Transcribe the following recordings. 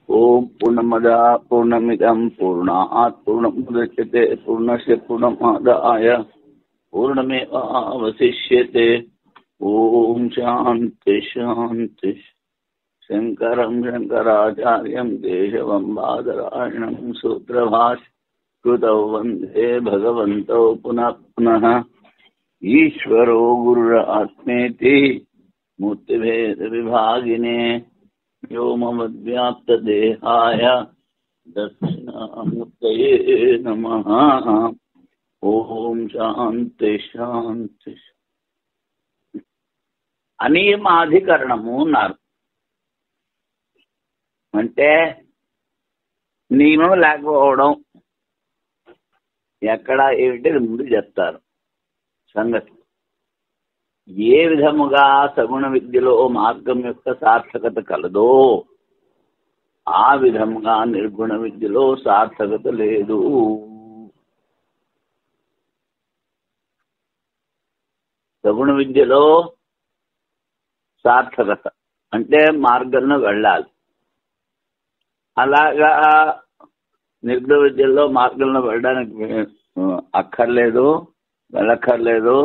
ఓం పూర్ణమద పూర్ణమిదం పూర్ణాత్ పూర్ణముదచ్యతే పూర్ణస్య పూర్ణమాదాయ పూర్ణమేవావశిష్యతే. ఓం శాంతి శాంతి. శంకరం శంకరాచార్యం కేశవం బాదరాయణం సూత్రభాష్కృతౌ వందే భగవంతౌ పునః పునః. ఈశ్వరో గురురాత్మేతి మూర్తిభేద విభాగినే వ్యోమవద్వ్యాప్తదేహాయ దక్షిణామూర్తయే నమః. ఓం శాంతి శాంతి. అనియమాధికరణము అన్నారు. అంటే నియమం లేకపోవడం ఎక్కడ ఏమిటి ముందు చెప్తారు సంగతి. ఏ విధముగా సగుణ విద్యలో మార్గం యొక్క సార్థకత కలదో ఆ విధముగా నిర్గుణ విద్యలో సార్థకత లేదు. సగుణ విద్యలో సార్థకత అంటే మార్గంలో వెళ్ళాలి. అలాగా నిర్గుణ విద్యలో మార్గంలో వెళ్ళడానికి అక్కర్లేదు, వెళ్ళక్కర్లేదు.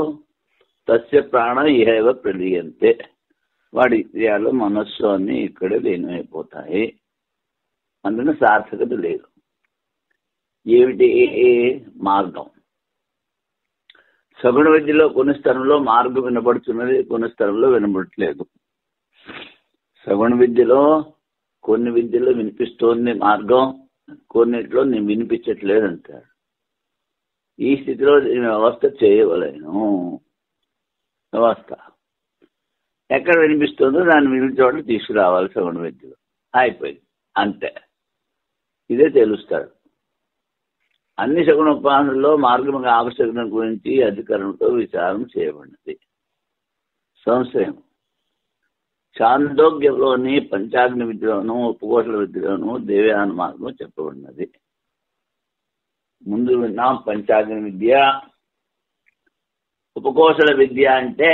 తస్య ప్రాణ ఇహైవ ప్రలీయంతే. వాడి ఇంద్రియాలు మనస్సు అన్ని ఇక్కడే లీనమైపోతాయి. అందుకని సార్థకత లేదు. ఏమిటి మార్గం? సగుణ విద్యలో కొన్ని స్థలంలో మార్గం వినబడుతున్నది, కొన్ని స్థలంలో వినబడట్లేదు. సగుణ విద్యలో కొన్ని విద్యలో వినిపిస్తోంది మార్గం, కొన్నిట్లో నేను వినిపించట్లేదు అంటాడు. ఈ స్థితిలో నేను వ్యవస్థ చేయవలేను. వ్యవస్థ ఎక్కడ వినిపిస్తుందో దాన్ని విని చోట్ల తీసుకురావాలి. సగుణ విద్యలో అయిపోయింది అంతే. ఇదే తెలుస్తాడు. అన్ని సగుణ ఉపాసనలో మార్గం ఆవశ్యకత గురించి అధికరణతో విచారం చేయబడినది. సంశయం చాందోగ్యంలోని పంచాగ్ని విద్యలోను ఉపకోశల విద్యలోను దేవయాన మార్గం చెప్పబడినది. ముందు విన్నాం పంచాగ్ని విద్య. ఉపకోశల విద్య అంటే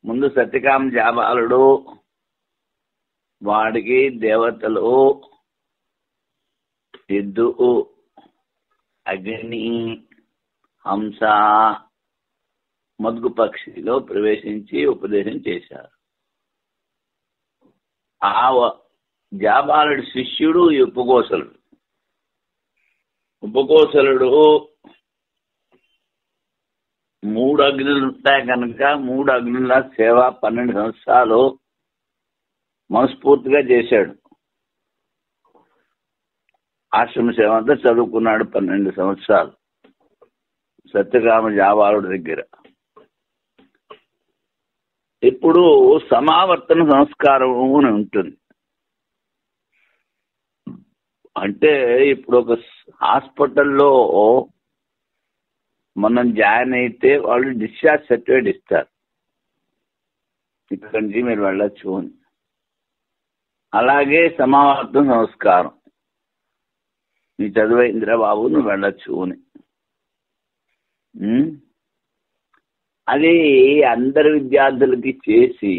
ముందు సత్యకామ జాబాలుడు, వాడికి దేవతలు ఎద్దు, అగ్ని, హంస, మద్గు పక్షిలో ప్రవేశించి ఉపదేశం చేశారు. ఆ జాబాలుడి శిష్యుడు ఈ ఉపకోశలుడు. ఉపకోశలుడు 3 అగ్నులు ఉంటాయి కనుక 3 అగ్నుల సేవ 12 సంవత్సరాలు మనస్ఫూర్తిగా చేశాడు. ఆశ్రమ సేవ అంతా చదువుకున్నాడు 12 సంవత్సరాలు సత్యకామ జాబాలుడి దగ్గర. ఇప్పుడు సమావర్తన సంస్కారం అని ఉంటుంది. అంటే ఇప్పుడు ఒక హాస్పిటల్లో మనం జాయిన్ అయితే వాళ్ళు డిశ్చార్జ్ సర్టిఫికేట్ ఇస్తారు, ఇక్కడి నుంచి మీరు వెళ్ళొచ్చు అని. అలాగే సమావర్తన సంస్కారం, నీ చదువు ఇందిరా బాబు నువ్వు వెళ్ళొచ్చు అని. అది అందరి విద్యార్థులకి చేసి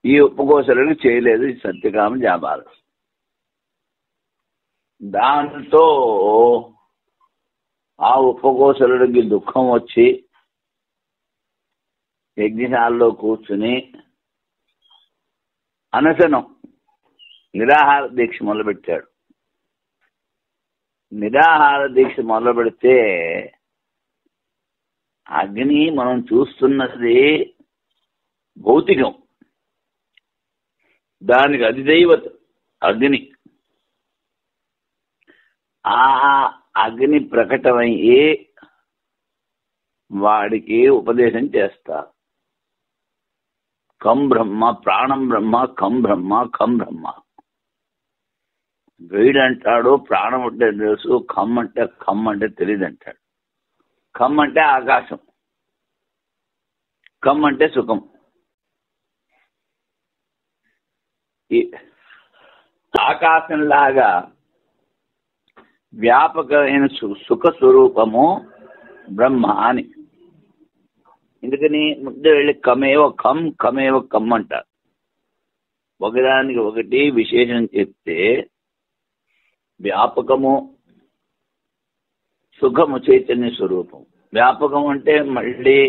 ఈ ఉపకోశలకు చేయలేదు ఈ సత్యకామ జాబాలు. దాంతో ఆ ఉపకోశలుడికి దుఃఖం వచ్చి యజ్ఞశాలలో కూర్చుని అనశనం, నిరాహార దీక్ష మొదలుపెట్టాడు. నిరాహార దీక్ష మొదలు పెడితే అగ్ని మనం చూస్తున్నది భౌతికం, దానికి అధిదైవత అగ్ని. ఆ అగ్ని ప్రకటమయ్యి వాడికి ఉపదేశం చేస్తారు. కం బ్రహ్మ, ప్రాణం బ్రహ్మ, కం బ్రహ్మ, కం బ్రహ్మ. వీడంటాడు ప్రాణం అంటే తెలుసు, కమ్ అంటే తెలియదు అంటాడు. కమ్ అంటే ఆకాశం, కమ్ అంటే సుఖం. ఆకాశంలాగా వ్యాపకమైన సుఖ స్వరూపము బ్రహ్మ అని. ఎందుకని ముందు వెళ్ళి కమేవ కమ్ అంటారు. ఒకదానికి ఒకటి విశేషం చెప్తే వ్యాపకము సుఖము చైతన్య స్వరూపం. వ్యాపకం అంటే మళ్ళీ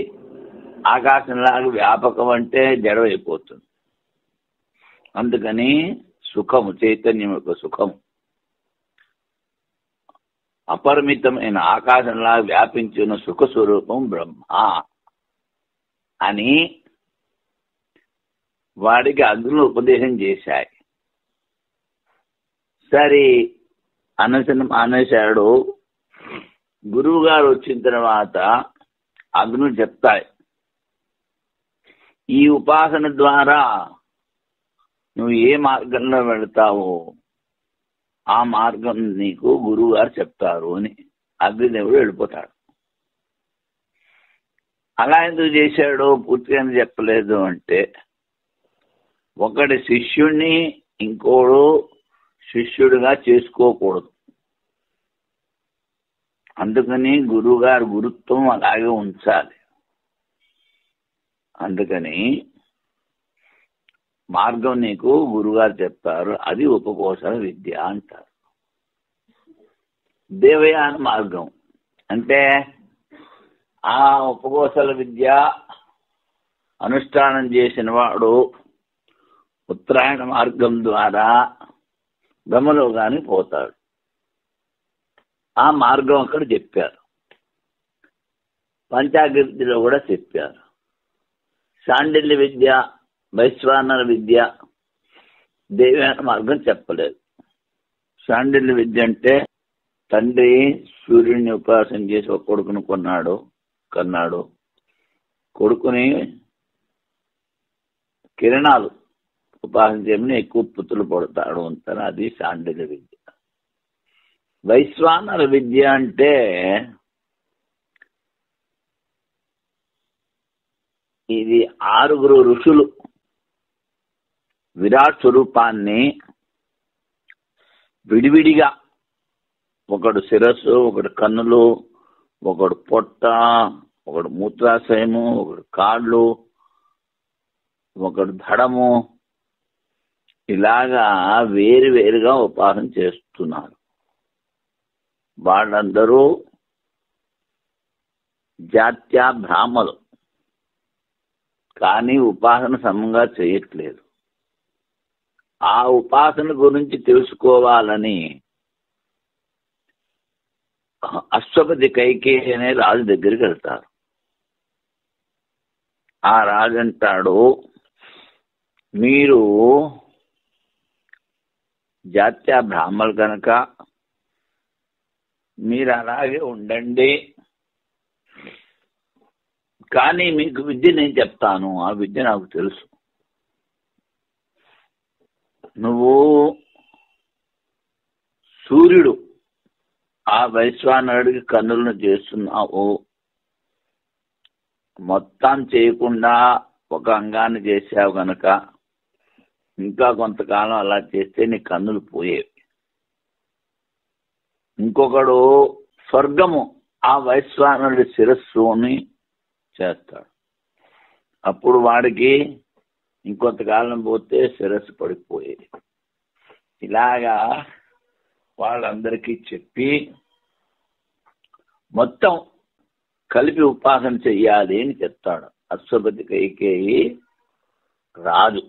ఆకాశంలాగా వ్యాపకం అంటే జడమైపోతుంది. అందుకని సుఖము చైతన్యం యొక్క సుఖము అపరిమితమైన ఆకాశంలాగా వ్యాపించిన సుఖ స్వరూపం బ్రహ్మ అని వాడికి అగ్నులు ఉపదేశం చేశాయి. సరే అనసనం అనేశాడు. గురువు గారు వచ్చిన తర్వాత అగ్నులు చెప్తాయి, ఈ ఉపాసన ద్వారా నువ్వు ఏ మార్గంలో వెళతావో ఆ మార్గం నీకు గురువు గారు చెప్తారు అని అగ్నిదేవుడు వెళ్ళిపోతాడు. అలా ఎందుకు చేశాడు, పూర్తిగా చెప్పలేదు అంటే, ఒకటి శిష్యుణ్ణి ఇంకోడు శిష్యుడిగా చేసుకోకూడదు. అందుకని గురువు గారు గురుత్వం అలాగే ఉంచాలి. అందుకని మార్గం నీకు గురుగారు చెప్తారు, అది ఉపకోసల విద్య అంటారు. దేవయాన మార్గం అంటే ఆ ఉపకోసల విద్య అనుష్ఠానం చేసిన వాడు ఉత్తరాయణ మార్గం ద్వారా బ్రహ్మలోకానికి పోతాడు. ఆ మార్గం అక్కడ చెప్పారు. పంచాకృతిలో కూడా చెప్పారు. శాండిల్య విద్య, వైశ్వానర విద్య, దేవయాన మార్గం చెప్పలేదు. శాండిల్య విద్య అంటే తండ్రి సూర్యుడిని ఉపాసన చేసి ఒక కొడుకును కన్నాడు. కొడుకుని కిరణాలు ఉపాసన చేయమని ఎక్కువ పుత్రులు పడతాడు అంటారు. అది శాండిల్య విద్య. వైశ్వానర విద్య అంటే ఇది 6 ఋషులు విరాట్ స్వరూపాన్ని విడివిడిగా, ఒకడు శిరస్సు, ఒకడు కన్నులు, ఒకడు పొట్ట, ఒకడు మూత్రాశయము, ఒకడు కాళ్ళు, ఒకడు దడము, ఇలాగా వేరువేరుగా ఉపాసన చేస్తున్నారు. వాళ్ళందరూ జాత్యా బ్రాహ్మలు, కానీ ఉపాసన సమంగా చేయట్లేదు. ఆ ఉపాసన గురించి తెలుసుకోవాలని అశ్వపతి కైకేయి అనే రాజు దగ్గరికి వెళ్తారు. ఆ రాజు అంటాడు, మీరు జాత్యా బ్రాహ్మలు కనుక మీరు అలాగే ఉండండి, కానీ మీకు విద్య నేను చెప్తాను, ఆ విద్య నాకు తెలుసు. నువ్వు సూర్యుడు ఆ వైశ్వానరుడికి కన్నులను చేస్తున్నావు, మొత్తం చేయకుండా ఒక అంగాన్ని చేసావు గనక ఇంకా కొంతకాలం అలా చేస్తే నీ కన్నులు పోయేవి. ఇంకొకడు స్వర్గము ఆ వైశ్వానరుడి శిరస్సుని చేస్తాడు, అప్పుడు వాడికి ఇంకొంతకాలం పోతే శిరస్సు పడిపోయేది. ఇలాగా వాళ్ళందరికీ చెప్పి మొత్తం కలిపి ఉపాసన చెయ్యాలి అని చెప్తాడు అశ్వపతి కైకేయి రాజు.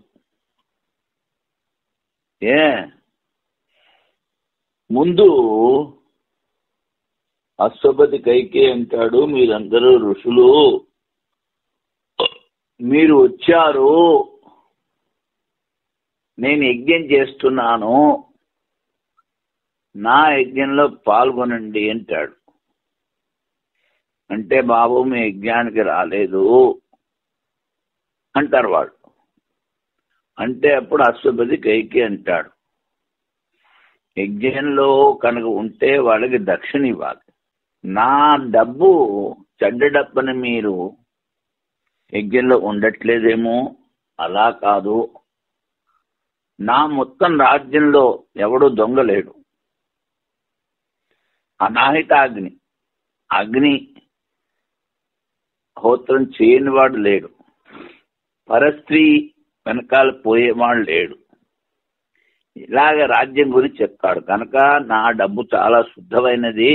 ముందు అశ్వపతి కైకేయి అంటాడు, మీరందరూ ఋషులు, మీరు వచ్చారు, నేను యజ్ఞం చేస్తున్నాను, నా యజ్ఞంలో పాల్గొనండి అంటాడు. అంటే బాబు మీ యజ్ఞానికి రాలేదు అంటారు వాళ్ళు. అంటే అప్పుడు అశ్వపతి కైకేయి అంటాడు, యజ్ఞంలో కనుక ఉంటే వాళ్ళకి దక్షిణ ఇవ్వాలి. నా డబ్బు చెడ్డ డబ్బని మీరు యజ్ఞంలో ఉండట్లేదేమో, అలా కాదు, నా మొత్తం రాజ్యంలో ఎవడూ దొంగలేడు, అనాహితాగ్ని, అగ్ని హోత్రం చేయని వాడు లేడు, పరస్త్రీ వెనకాల పోయేవాడు లేడు, ఇలాగ రాజ్యం గురించి చెప్తాడు. కనుక నా డబ్బు చాలా శుద్ధమైనది,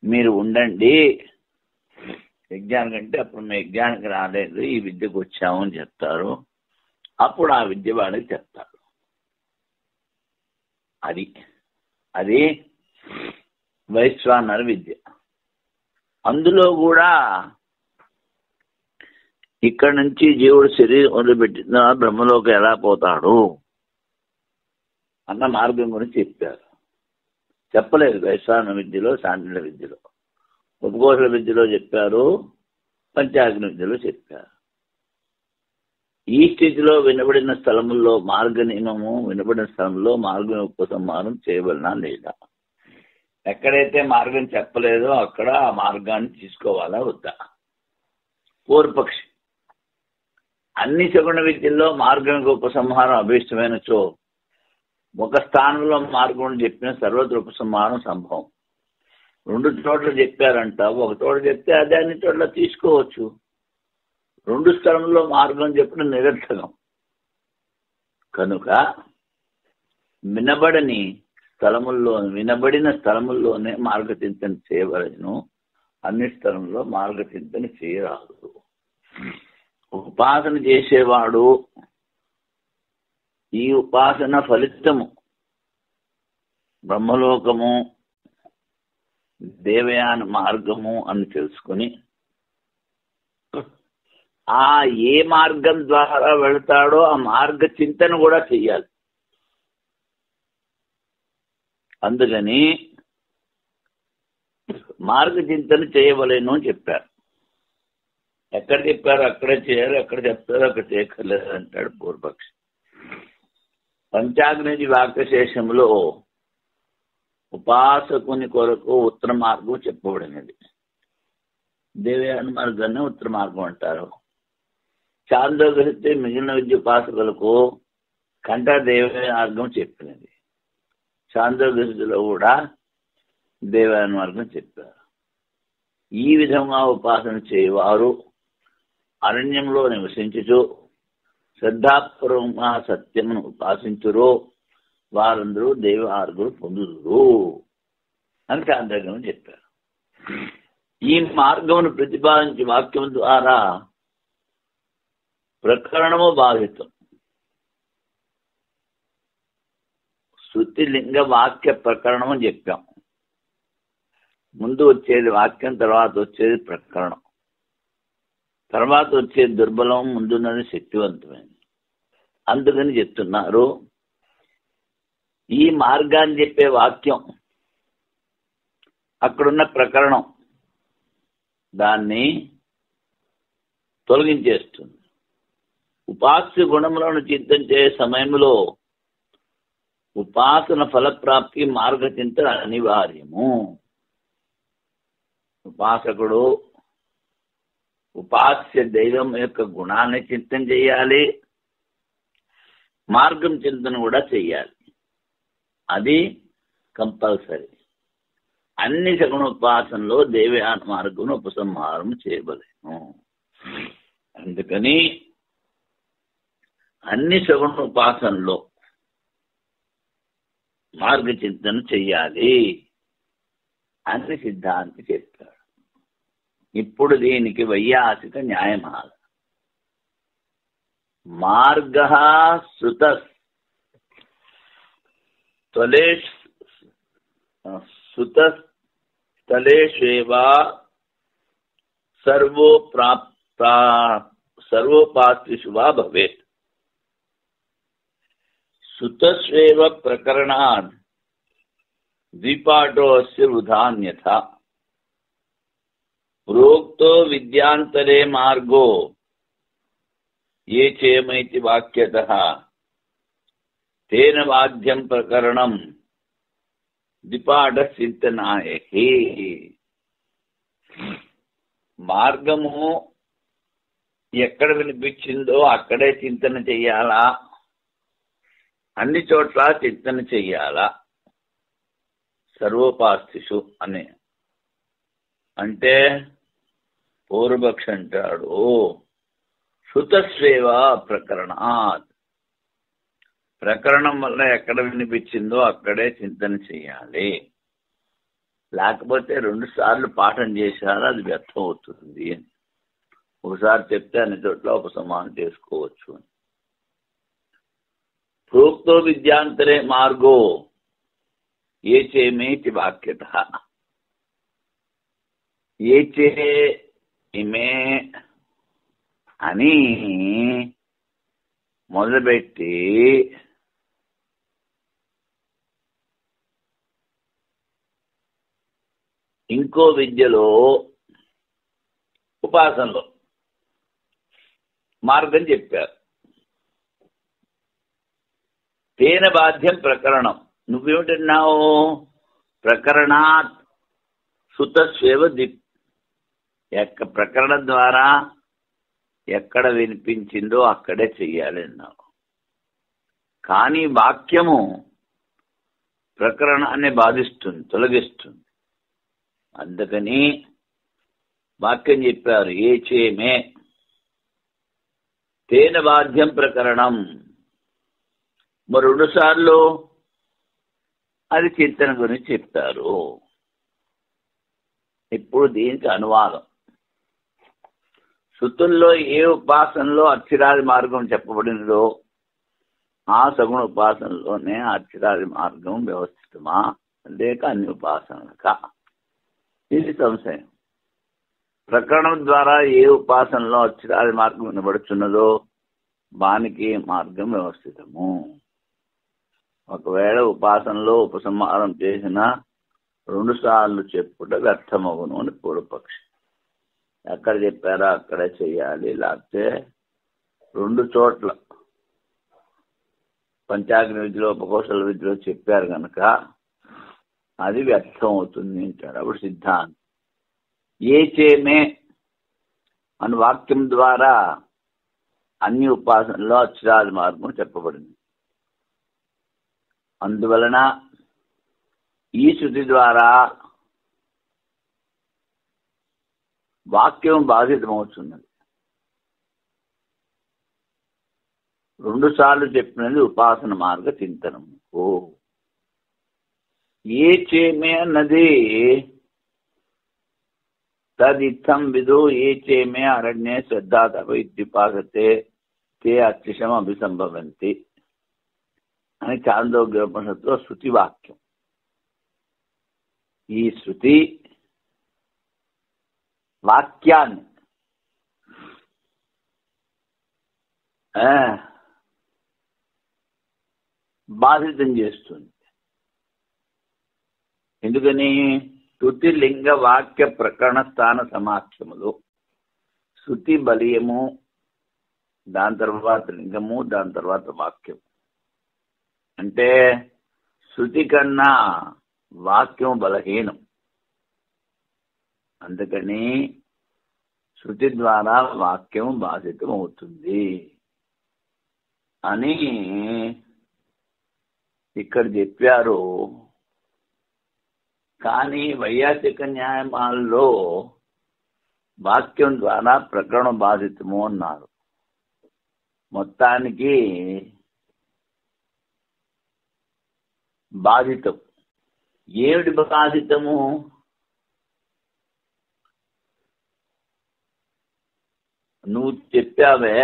మీరు ఉండండి యజ్ఞానికి. అంటే అప్పుడు మేము యజ్ఞానికి రాలేదు, ఈ విద్యకు వచ్చాము అని చెప్తారు. అప్పుడు ఆ విద్య వాడికి చెప్తాడు. అది వైశ్వానర విద్య. అందులో కూడా ఇక్కడ నుంచి జీవుడు శరీరం వదిలిపెట్టిన బ్రహ్మలోకి ఎలా పోతాడు అన్న మార్గం గురించి చెప్పారు. చెప్పలేదు వైశ్వానర విద్యలో, శాంతిల విద్యలో. ఉపకోష విద్యలో చెప్పారు, పంచాగ్ని విద్యలో చెప్పారు. ఈ స్థితిలో వినబడిన స్థలముల్లో మార్గ నియమము, వినబడిన స్థలంలో మార్గం ఉపసంహారం చేయబడినా లేదా? ఎక్కడైతే మార్గం చెప్పలేదో అక్కడ ఆ మార్గాన్ని తీసుకోవాలా వద్దా? పూర్వపక్షి అన్ని సగుణ విద్యల్లో మార్గం ఉపసంహారం అభీష్టమైనచో ఒక స్థానంలో మార్గం చెప్పిన సర్వత్ర ఉపసంహారం సంభవం. 2 చోట్ల చెప్పారంట, ఒక చోట చెప్తే అదే అన్ని చోట్ల తీసుకోవచ్చు. 2 స్థలంలో మార్గం చెప్పడం నిరర్థకం. కనుక వినబడిన స్థలముల్లోనే మార్గచింతన చేయవలెను, అన్ని స్థలంలో మార్గచింతన చేయరాదు. ఉపాసన చేసేవాడు ఈ ఉపాసన ఫలితము బ్రహ్మలోకము, దేవయాన మార్గము అని తెలుసుకుని ఏ మార్గం ద్వారా వెళ్తాడో ఆ మార్గ చింతన కూడా చెయ్యాలి. అందుకని మార్గ చింతన చేయవలేను అని చెప్పారు. ఎక్కడ చెప్పారు అక్కడే చేయాలి, ఎక్కడ చెప్తారో అక్కడ చేయక్కర్లేదు అంటాడు పూర్వపక్షి. పంచాగ్ని వాక్యశేషంలో ఉపాసకుని కొరకు ఉత్తర మార్గం చెప్పబడినది. దేవయాన మార్గాన్ని ఉత్తర మార్గం అంటారు. చాంద్రోగ్రహితే మిగిలిన విద్య ఉపాసకులకు కంఠ దేవయాన మార్గం చెప్పినది. చాంద్రోగ్రహితులో కూడా దేవయాన మార్గం చెప్పారు. ఈ విధంగా ఉపాసన చేయవారు అరణ్యంలో నివసించుచు శ్రద్ధాపూర్వకంగా సత్యమును ఉపాసించురో వారందరూ దైవార్గులు పొందుదురు అని చాంద్రోగ్యం చెప్పారు. ఈ మార్గమును ప్రతిపాదించి వాక్యం ద్వారా ప్రకరణము బాధితం. శృతి లింగ వాక్య ప్రకరణం అని చెప్పాం. ముందు వచ్చేది వాక్యం, తర్వాత వచ్చేది ప్రకరణం. తర్వాత వచ్చేది దుర్బలం, ముందున్నది శక్తివంతమైనది. అందుకని చెప్తున్నారు ఈ మార్గాన్ని చెప్పే వాక్యం అక్కడున్న ప్రకరణం దాన్ని తొలగించేస్తుంది. ఉపాస్య గుణములను చింతించే సమయంలో ఉపాసన ఫలప్రాప్తి మార్గచింతన అనివార్యము. ఉపాసకుడు ఉపాస్య దైవం యొక్క గుణాన్ని చింతన చేయాలి, మార్గం చింతన కూడా చెయ్యాలి. అది కంపల్సరీ. అన్ని సగుణ ఉపాసనలో దేవయాన మార్గం ఉపసంహారం చేయబడేను. అందుకని అన్ని సగుణ ఉపాసనలో మార్గ చింతన చెయ్యాలి అని సిద్ధాంతి చెప్పాడు. ఇప్పుడు దీనికి వైయాసిక న్యాయమాల. మార్గ శృత స్థలేష్వేవా సర్వోపాస్తిషు వా భవేత్. శృతస్వేవ ప్రకరణాన్ ద్విపాఠో అస్య వృధాన్యథా ప్రోక్తో విద్యాంతరే మార్గో ఏ చేమైతి వాక్యతః తేన వాద్యం ప్రకరణం ద్విపాఠ చింతనాయకి. మార్గము ఎక్కడ వినిపించిందో అక్కడే చింతన చెయ్యాలా, అన్ని చోట్ల చింతన చెయ్యాలా? సర్వోపాస్తిషు అని అంటే పూర్వపక్షి అంటాడు శృతస్వేవ ప్రకరణాత్. ప్రకరణం వల్ల ఎక్కడ వినిపించిందో అక్కడే చింతన చేయాలి. లేకపోతే 2 సార్లు పాఠం చేశారు, అది వ్యర్థం అవుతుంది. ఒకసారి చెప్తే అన్ని చోట్ల ఉపసంహారం చేసుకోవచ్చు. ప్రోక్తో విద్యాంతరే మార్గో ఏ చేమేతి వాక్యత. ఏ చే ఇమే అని మొదలుపెట్టి ఇంకో విద్యలో ఉపాసనలో మార్గం చెప్పారు. తేన బాధ్యం ప్రకరణం. నువ్వేమిటన్నావు? ప్రకరణాత్ సుతస్వేవ దిక్. ప్రకరణం ద్వారా ఎక్కడ వినిపించిందో అక్కడే చెయ్యాలి అన్నావు. కానీ వాక్యము ప్రకరణాన్ని బాధిస్తుంది, తొలగిస్తుంది. అందుకని వాక్యం చెప్పారు, ఏ చేమే తేన బాధ్యం ప్రకరణం. మరి 2 సార్లు అది చింతన గురించి చెప్తారు. ఇప్పుడు దీనికి అనువాదం. శృతుల్లో ఏ ఉపాసనలో అక్షరాది మార్గం చెప్పబడినదో ఆ సగుణ ఉపాసనలోనే అక్షరాది మార్గం వ్యవస్థితమా లేక అన్ని ఉపాసనలక? ఇది సంశయం. ప్రకరణం ద్వారా ఏ ఉపాసనలో అక్షరాది మార్గం వినబడుచున్నదో వానికి మార్గం వ్యవస్థితము. ఒకవేళ ఉపాసనలో ఉపసంహారం చేసిన 2 సార్లు చెప్పుట వ్యర్థమవును అని పూర్వపక్షి. ఎక్కడ చెప్పారో అక్కడే చెయ్యాలి. లేకపోతే 2 చోట్ల పంచాగ్ని విద్యలో ఉపకోశల విద్యలో చెప్పారు కనుక అది వ్యర్థం అవుతుంది అంటారు. అప్పుడు సిద్ధాంతం ఏ చేమే అని వాక్యం ద్వారా అన్ని ఉపాసనలో అక్షరాది మార్గం చెప్పబడింది. అందువలన ఈ శృతి ద్వారా వాక్యం బాధితమవుతున్నది. 2 సార్లు చెప్పినది ఉపాసన మార్గ చింతనము. ఏ చేమే అన్నది తదిత్తం విదు ఏ చేమే అరణ్యే శ్రద్ధా తప ఇత్యుపాసతే తే అత్యశం అభిసంభవంతి అని చాందోగ్యోపనిషత్తులో శృతి వాక్యం. ఈ శృతి వాక్యాన్ని బాధితం చేస్తుంది. ఎందుకని? శృతి లింగ వాక్య ప్రకరణ స్థాన సమాఖ్యములు. శృతి బలీయము, దాని తర్వాత లింగము, దాని తర్వాత వాక్యము. అంటే శృతి కన్నా వాక్యం బలహీనం. అందుకని శృతి ద్వారా వాక్యం బాధితం అవుతుంది అని ఇక్కడ చెప్పారు. కానీ వైయాసిక న్యాయమాలలో వాక్యం ద్వారా ప్రకరణ బాధితము అన్నారు. మొత్తానికి బాధితం. ఏమిటి బాధితము? నువ్వు చెప్పావే,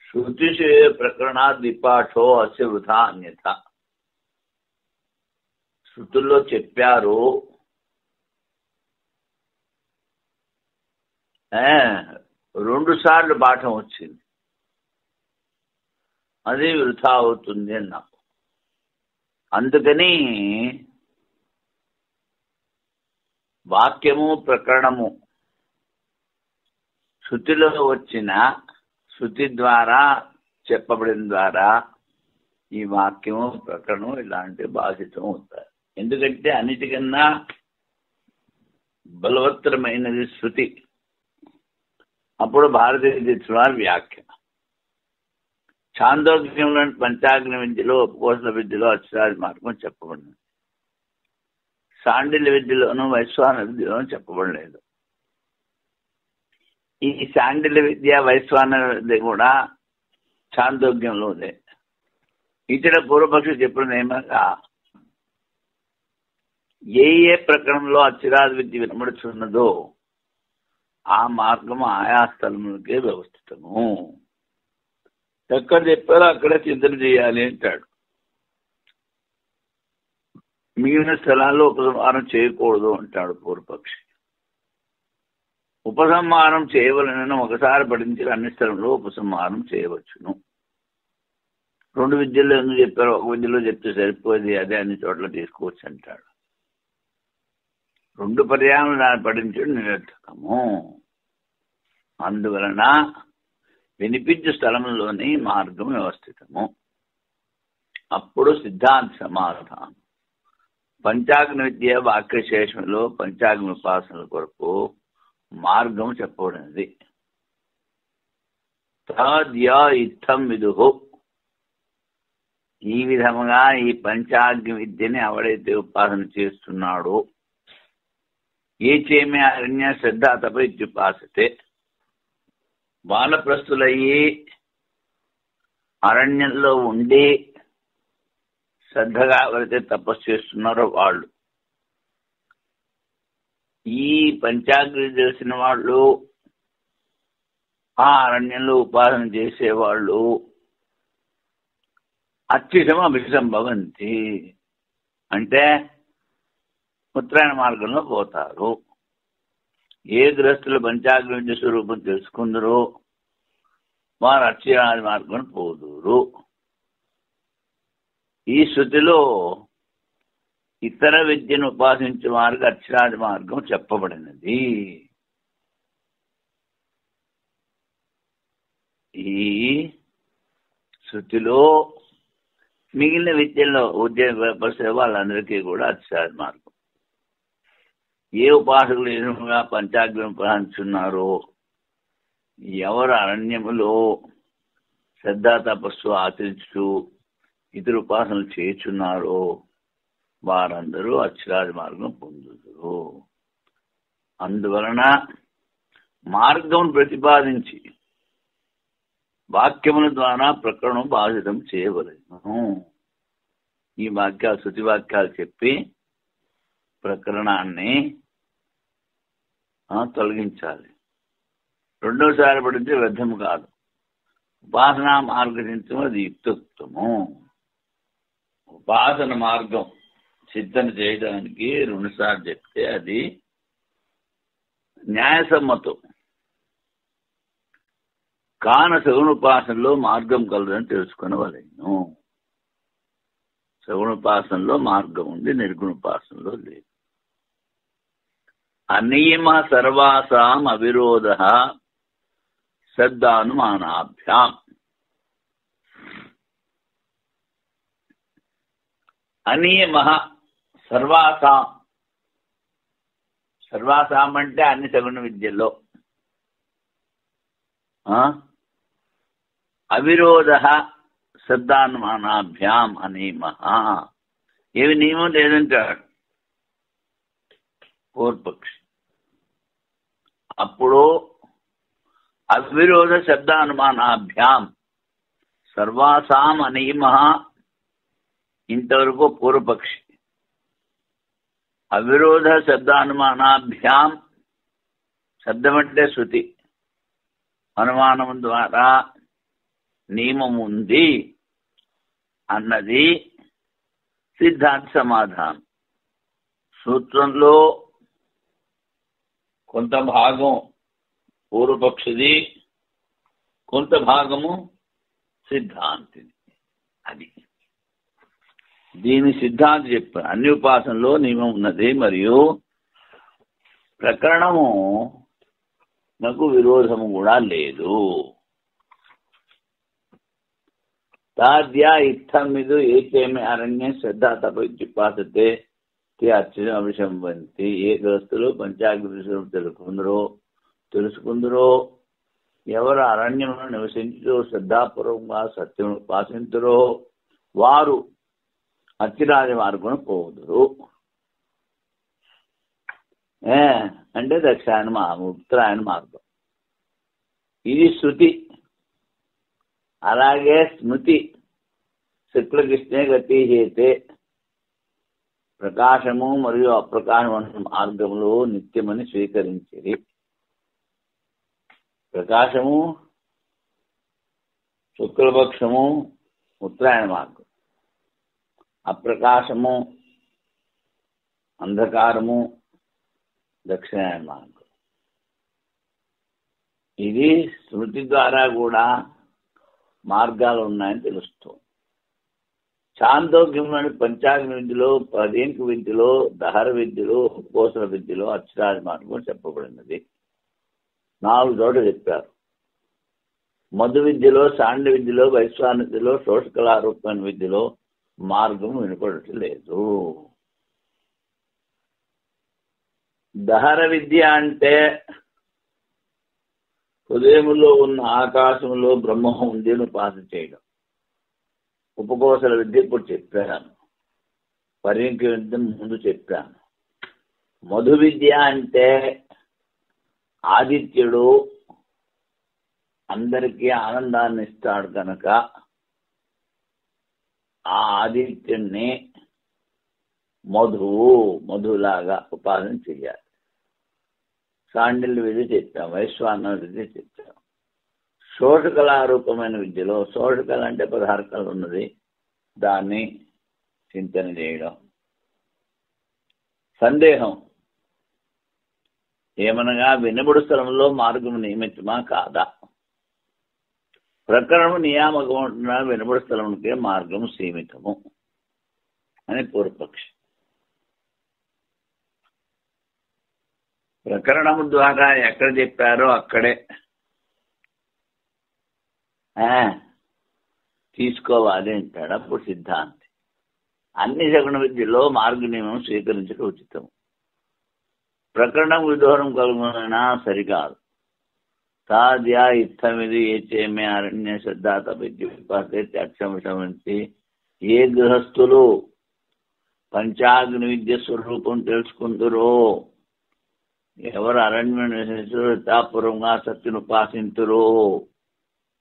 శృతిషే ప్రకరణాద్ విపాఠో అస్య వృథా అన్యథ. శృతుల్లో చెప్పారు, 2 సార్లు పాఠం వచ్చింది, అది వృథా అవుతుంది అన్నా. అందుకని వాక్యము ప్రకరణము శృతిలో వచ్చిన శృతి ద్వారా చెప్పబడిన ద్వారా ఈ వాక్యము ప్రకరణం ఇలాంటి బాధితం అవుతాయి. ఎందుకంటే అన్నిటికన్నా బలవత్తరమైనది శృతి. అప్పుడు భారతీయ తీర్థుల వ్యాఖ్య. ఛాందోగ్యంలో పంచాగ్ని విద్యలో ఉపకోశల విద్యలో అక్షరాది మార్గం చెప్పబడింది. శాండిల్య విద్యలోను వైశ్వాన విద్యలోను చెప్పబడలేదు. ఈ శాండిల్య విద్య వైశ్వాన విద్య కూడా ఛాందోగ్యంలోనే. ఇతర పూర్వపక్షి చెప్పినది ఏమనగా, ఏ ఏ ప్రకరణంలో అచ్చిరాది విద్య వినబడుచున్నదో ఆ మార్గము ఆయా స్థలములకే వ్యవస్థితము. ఎక్కడ చెప్పారో అక్కడే చింతన చేయాలి అంటాడు. మిగిలిన స్థలాల్లో ఉపసంహారం చేయకూడదు అంటాడు పూర్వపక్షి. ఉపసంహారం చేయవలనని ఒకసారి పఠించిన అన్ని స్థలంలో ఉపసంహారం చేయవచ్చును. 2 విద్యల్లో ఎందుకు చెప్పారో ఒక విద్యలో చెప్తే సరిపోయేది, అదే అన్ని చోట్ల తీసుకోవచ్చు అంటాడు. 2 పర్యాయం దాన్ని పఠించడం నిరర్థకము. అందువలన వినిపించే స్థలంలోని మార్గం వ్యవస్థితము. అప్పుడు సిద్ధాంత సమాధానం. పంచాగ్ని విద్య వాక్యశేషంలో పంచాగ్ని ఉపాసనల కొరకు మార్గం చెప్పబడినది. తద్యా ఇత్థం విదుహు, ఈ విధముగా ఈ పంచాగ్ని విద్యని ఎవడైతే ఉపాసన చేస్తున్నాడో, ఏ చేమే అరణ్య శ్రద్ధ తప ఇత్యుపాసతే, వానప్రస్థులయ్యి అరణ్యంలో ఉండి శ్రద్ధగా ఎవరైతే తపస్సు చేస్తున్నారో వాళ్ళు, ఈ పంచాగ్ని తెలిసిన వాళ్ళు, ఆ అరణ్యంలో ఉపాసన చేసేవాళ్ళు అత్యుషమ అభిసంభవంతి అంటే ఉత్తరాయణ మార్గంలో పోతారు. ఏ గృహస్థులు పంచాగ్ని విద్య స్వరూపం తెలుసుకుందరో వారు అక్షరాది మార్గం పోదురు. ఈ శృతిలో ఇతర విద్యను ఉపాసించే వారికి అక్షరాది మార్గం చెప్పబడినది. ఈ శృతిలో మిగిలిన విద్యల్లో ఉద్యోగ వాళ్ళందరికీ కూడా అక్షరాది మార్గం. ఏ ఉపాసకులు ఎదురుగా పంచాగ్ని ఉపాసించున్నారో, ఎవరు అరణ్యములో శ్రద్ధా తపస్సు ఆచరించు ఇతర ఉపాసనలు చేయుచున్నారో వారందరూ అక్షరాది మార్గం పొందుతారు. అందువలన మార్గం ప్రతిపాదించి వాక్యముల ద్వారా ప్రకరణం బాధితం చేయవలెను. ఈ వాక్యాలు శృతి వాక్యాలు చెప్పి ప్రకరణాన్ని తొలగించాలి. రెండోసారి పడితే వ్యర్థము కాదు. ఉపాసనా మార్గం అది యుక్తము. ఉపాసన మార్గం సిద్ధం చేయడానికి 2 సార్లు చెప్తే అది న్యాయసమ్మతం. కాన సగుణోపాసనలో మార్గం కలదని తెలుసుకునవలెను. సగుణోపాసనలో మార్గం ఉంది, నిర్గుణోపాసనలో లేదు. అనియమ సర్వాసాం అవిరోధ శ్రద్ధానుమానాభ్యాం. అనియమ సర్వాసాం, సర్వాసాం అంటే అన్ని సగుణ విద్యల్లో, అవిరోధ శ్రద్ధానుమానాభ్యాం అనియమ. ఏమి నియమం లేదంటాడు పూర్వపక్షి. అప్పుడు అవిరోధ శబ్దానుమానాభ్యాం సర్వాసాం అనియమ. ఇంతవరకు పూర్వపక్షి. అవిరోధ శబ్దానుమానాభ్యాం, శబ్దం అంటే శృతి, అనుమానం ద్వారా నియమం ఉంది అన్నది సిద్ధాంత సమాధానం. సూత్రంలో కొంత భాగం పూర్వపక్షిది, కొంత భాగము సిద్ధాంతిది. అది దీని సిద్ధాంతి చెప్పారు. అన్ని ఉపాసనలో నియమం ఉన్నది మరియు ప్రకరణము నాకు విరోధము కూడా లేదు. తాద్యా ఇత్థం విదు ఏకేమి అరణ్య శ్రద్ధా తపస్సుపాసతే అర్చన అభిసంబంతి. ఏ గృహస్థులు పంచాగ్ని తెలుసుకుందరో ఎవరు అరణ్యంలో నివసించో శ్రద్ధాపూర్వకంగా సత్యం ఉపాసించరో వారు అచ్చిరాది మార్గం పోదురు. అంటే దక్షిణాయన ఉత్తరాయణ మార్గం. ఇది శృతి. అలాగే స్మృతి శుక్లకృష్ణే గతి చేతే ప్రకాశము మరియు అప్రకాశమైన మార్గంలో నిత్యమని స్వీకరించేది. ప్రకాశము శుక్లపక్షము ఉత్తరాయణ మార్గం, అప్రకాశము అంధకారము దక్షిణాయన మార్గం. ఇది స్మృతి ద్వారా కూడా మార్గాలు ఉన్నాయని తెలుస్తుంది. చాందోగ్యంలోని పంచాగ్ని విద్యలో, పదేంకు విద్యలో, దహర విద్యలో, కోసల విద్యలో అక్షరాది మార్గం చెప్పబడినది. 4 చోట్ల చెప్పారు. మధు విద్యలో, సాండి విద్యలో, వైశ్వాన విద్యలో, శోషకళారూపమైన విద్యలో మార్గం వినపడట్లేదు. దహర విద్య అంటే హృదయములో ఉన్న ఆకాశంలో బ్రహ్మం ఉంది అని ఉపాసన చేయడం. ఉపకోసల విద్య ఇప్పుడు చెప్పాను, పర్యంక విద్య ముందు చెప్పాను. మధు విద్య అంటే ఆదిత్యుడు అందరికీ ఆనందాన్ని ఇస్తాడు కనుక ఆ ఆదిత్యుణ్ణి మధులాగా ఉపాసన చెయ్యాలి. సాండిల్య విద్య చెప్పాం, వైశ్వాన విద్య చెప్పాం. శోషకళారూపమైన విద్యలో, శోషకళ అంటే 16 కళలు ఉన్నది, దాన్ని చింతన చేయడం. సందేహం ఏమనగా వినబడు స్థలంలో మార్గం నియమితమా కాదా? ప్రకరణము నియామకం ఉంటున్నా వినబడు స్థలంకే మార్గం సీమితము అని పూర్వపక్షి. ప్రకరణము ద్వారా ఎక్కడ చెప్పారో అక్కడే తీసుకోవాలి అంటాడు. అప్పుడు సిద్ధాంతి అన్ని సగుణ విద్యలో మార్గ నియమం స్వీకరించడం ఉచితం. ప్రకరణం విదూరం కలుగునా సరికాదు. సాధ్య ఇత్తమిది ఏచేమే అరణ్య శ్రద్ధాత విద్య అక్షమిషమించి ఏ గృహస్థులు పంచాగ్ని విద్య స్వరూపం తెలుసుకుందరో, ఎవరు అరణ్యపూర్వంగా సత్యను ఉపాసింతురో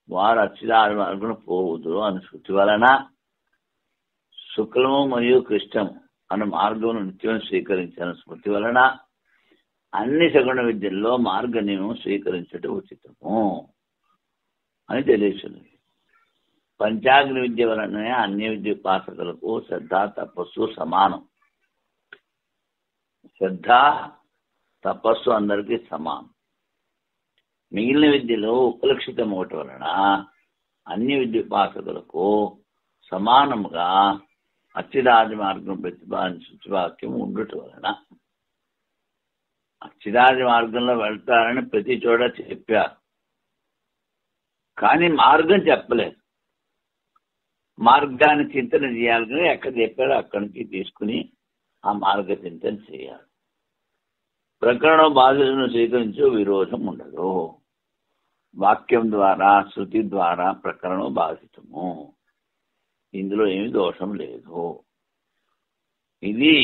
వారు అక్షరాల మార్గం పోవుదురు అని శృతి వలన శుక్లము మరియు కృష్ణము అన్న మార్గమును నిత్యం స్వీకరించిన స్మృతి వలన అన్ని సగుణ విద్యల్లో మార్గ నియమం స్వీకరించడం ఉచితము అని తెలియచుంది. పంచాగ్ని విద్య వలనే అన్య విద్య ఉపాసకులకు శ్రద్ధ తపస్సు సమానం. శ్రద్ధ తపస్సు అందరికీ సమానం. మిగిలిన విద్యలో ఉపలక్షితం అవటం వలన అన్ని విద్య ఉపాసకులకు సమానముగా అచ్చిరాది మార్గం ప్రతిపాదించే వాక్యం ఉండటం వలన అచ్చిరాది మార్గంలో వెళ్తారని ప్రతి చోట చెప్పారు, కానీ మార్గం చెప్పలేదు. మార్గాన్ని చింతన చేయాలి కానీ ఎక్కడ చెప్పారో అక్కడి నుంచి తీసుకుని ఆ మార్గ చింతన చేయాలి. ప్రకరణం బాధ్యతను స్వీకరించే విరోధం ఉండదు. వాక్యం ద్వారా శృతి ద్వారా ప్రకరణం బాధితము, ఇందులో ఏమి దోషం లేదు. ఇది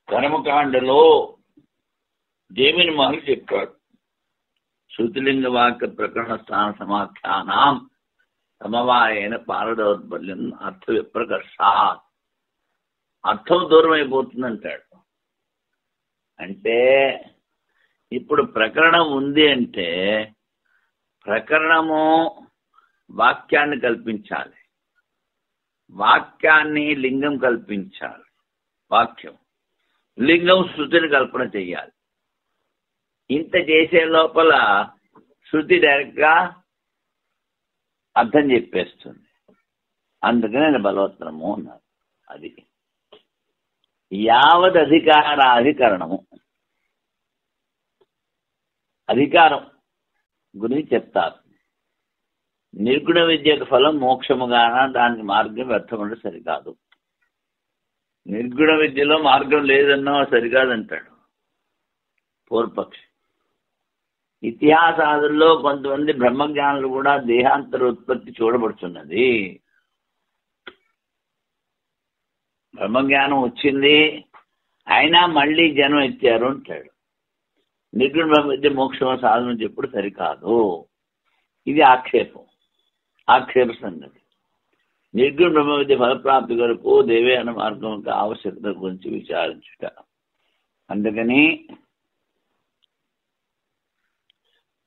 కర్మకాండలో జైమిని మహర్షి చెప్పాడు. శృతిలింగ వాక్య ప్రకరణ స్థాన సమాఖ్యానం సమవాయన పారదౌర్బల్యం అర్థ విప్రకర్ష, అర్థం దూరం అయిపోతుందంటాడు. అంటే ఇప్పుడు ప్రకరణం ఉంది అంటే ప్రకరణము వాక్యాన్ని కల్పించాలి, వాక్యాన్ని లింగం కల్పించాలి, వాక్యం లింగం శృతిని కల్పన చెయ్యాలి. ఇంత చేసే లోపల శృతి డైరెక్ట్గా అర్థం చెప్పేస్తుంది. అందుకనే నేను బలవత్తరము అన్నారు. అది యావద్ అధికారాధికరణము, అధికారం గురించి చెప్తారు. నిర్గుణ విద్యకు ఫలం మోక్షముగాన దానికి మార్గం వ్యర్థమంటే సరికాదు. నిర్గుణ విద్యలో మార్గం లేదన్నా సరికాదంటాడు పూర్వపక్షి. ఇతిహాసాదుల్లో కొంతమంది బ్రహ్మజ్ఞానులు కూడా దేహాంతర ఉత్పత్తి చూడబడుతున్నది. బ్రహ్మజ్ఞానం వచ్చింది అయినా మళ్ళీ జనం ఎత్తారు అంటాడు. నిర్గుణ బ్రహ్మ విద్య మోక్షం సాధన చెప్పుడు సరికాదు. ఇది ఆక్షేప సంగతి. నిర్గుణ బ్రహ్మ విద్య ఫలప్రాప్తి కొరకు దేవేన మార్గం యొక్క ఆవశ్యకత గురించి విచారించుట. అందుకని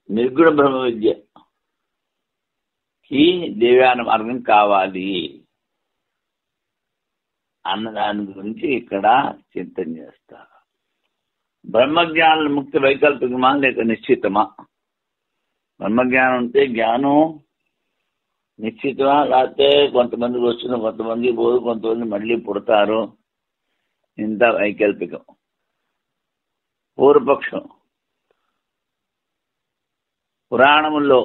నిర్గుణ బ్రహ్మ విద్యకి దేవ్యాన మార్గం కావాలి అన్నదాని గురించి ఇక్కడ చింతన చేస్తారు. బ్రహ్మజ్ఞానం ముక్తి వైకల్పికమా లేక నిశ్చితమా? బ్రహ్మజ్ఞానం అంటే జ్ఞానం నిశ్చితమా, లేకపోతే కొంతమందికి వస్తుంది, కొంతమందికి పోదు, కొంతమంది మళ్ళీ పుడతారు, ఇంత వైకల్పికం. పూర్వపక్షం, పురాణముల్లో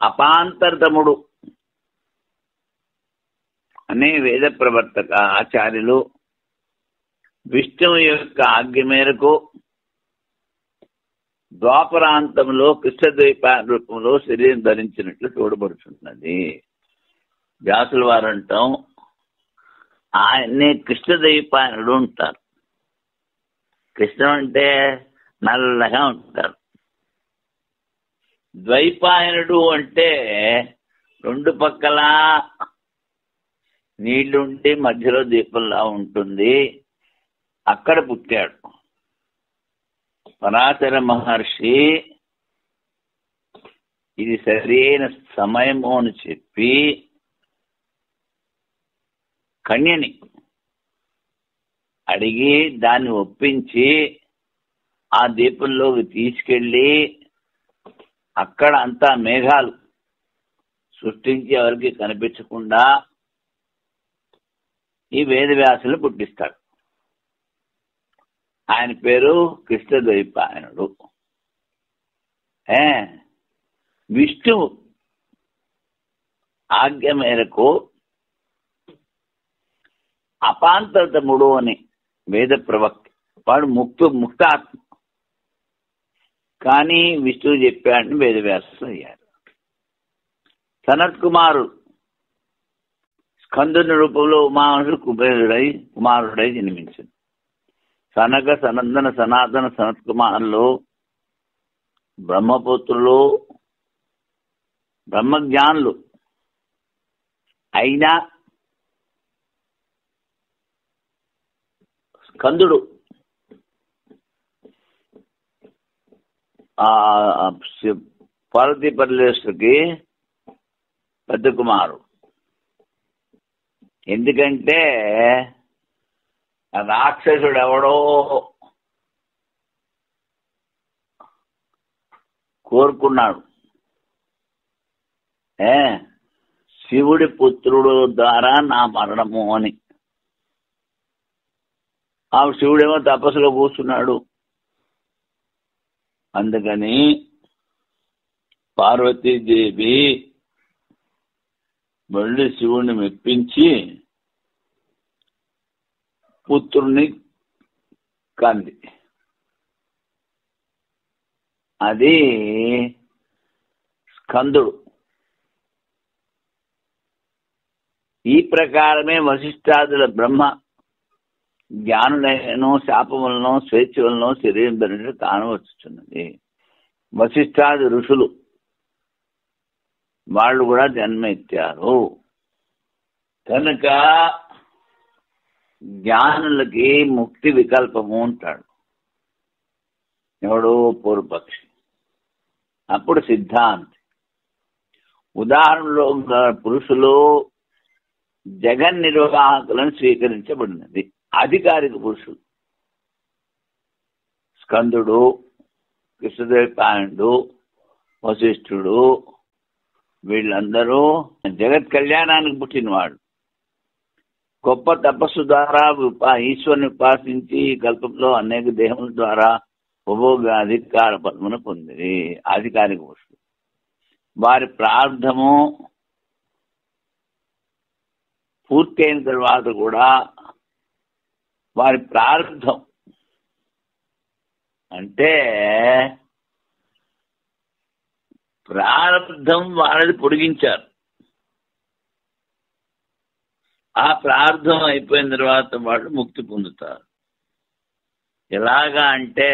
అపాంతరతముడు అనే వేద ప్రవర్తక ఆచార్యులు విష్ణువు యొక్క ఆజ్ఞ మేరకు ద్వాపరాంతంలో కృష్ణద్వైపాయన రూపంలో శరీరం ధరించినట్లు చూడబడుతున్నది. వ్యాసుల వారు అంటాం ఆయన్నే కృష్ణద్వైపాయనుడు ఉంటారు. కృష్ణ అంటే నల్లగా ఉంటారు. ద్వైపాయనుడు అంటే రెండు పక్కల నీళ్లుండి మధ్యలో దీపంలా ఉంటుంది, అక్కడ పుట్టాడు. పరాశర మహర్షి ఇది సరైన సమయము అని చెప్పి కన్యని అడిగి దాన్ని ఒప్పించి ఆ దీపంలోకి తీసుకెళ్ళి అక్కడ అంతా మేఘాలు సృష్టించి ఎవరికి కనిపించకుండా ఈ వేదవ్యాసులు పుట్టిస్తాడు. ఆయన పేరు కృష్ణద్వైపాయనుడు. విష్ణువు ఆజ్ఞ మేరకు అపాంతరతముడు అని వేద ప్రవక్త, వాడు ముక్తాత్మ. కానీ విష్ణువు చెప్పాడని వేదవ్యాసులు అయ్యారు. సనత్ కుమారుడు స్కందుని రూపంలో ఉమానుడు కుమారుడై జన్మించింది. సనక సనందన సనాతన సనత్ కుమారులు బ్రహ్మపుత్రులు, బ్రహ్మజ్ఞానులు అయినా స్కందుడు పార్వతీ పరమేశ్వరుడికి పెద్ద కుమారుడు. ఎందుకంటే రాక్షసుడు ఎవడో కోరుకున్నాడు, శివుడి పుత్రుడు ద్వారా నా మరణము అని. ఆ శివుడేమో తపస్సులో కూర్చున్నాడు. అందుకని పార్వతీదేవి మళ్ళీ శివుణ్ణి మెప్పించి పుత్రుణ్ణి కంది. అది స్కందుడు. ఈ ప్రకారమే వశిష్ఠాదుల బ్రహ్మ జ్ఞానులైన శాపములను స్వేచ్ఛ వలన శరీరం ధరించడం కానవచ్చున్నది. వశిష్ఠాది ఋషులు వాళ్ళు కూడా జన్మ ఎత్తారు కనుక జ్ఞానులకి ముక్తి వికల్పము అంటాడు ఎవడు? పూర్వపక్షి. అప్పుడు సిద్ధాంతి. ఉదాహరణలో పురుషులు జగన్ నిర్వాహకులను స్వీకరించబడినది. అధికారిక పురుషులు స్కందుడు, కృష్ణద్వైపాయనుడు, వశిష్ఠుడు వీళ్ళందరూ జగత్ కళ్యాణానికి పుట్టినవాడు. గొప్ప తపస్సు ద్వారా ఈశ్వరుని ఉపాసించి కల్పంలో అనేక దేహముల ద్వారా ఉపభోగ అధికార పద్మను పొందిరి అధికారిక పురుషులు. వారి ప్రార్థము పూర్తయిన తర్వాత కూడా వారి ప్రారంధం అంటే ప్రారంధం వాళ్ళది పొడిగించారు. ఆ ప్రార్థం అయిపోయిన తర్వాత వాళ్ళు ముక్తి పొందుతారు. ఎలాగా అంటే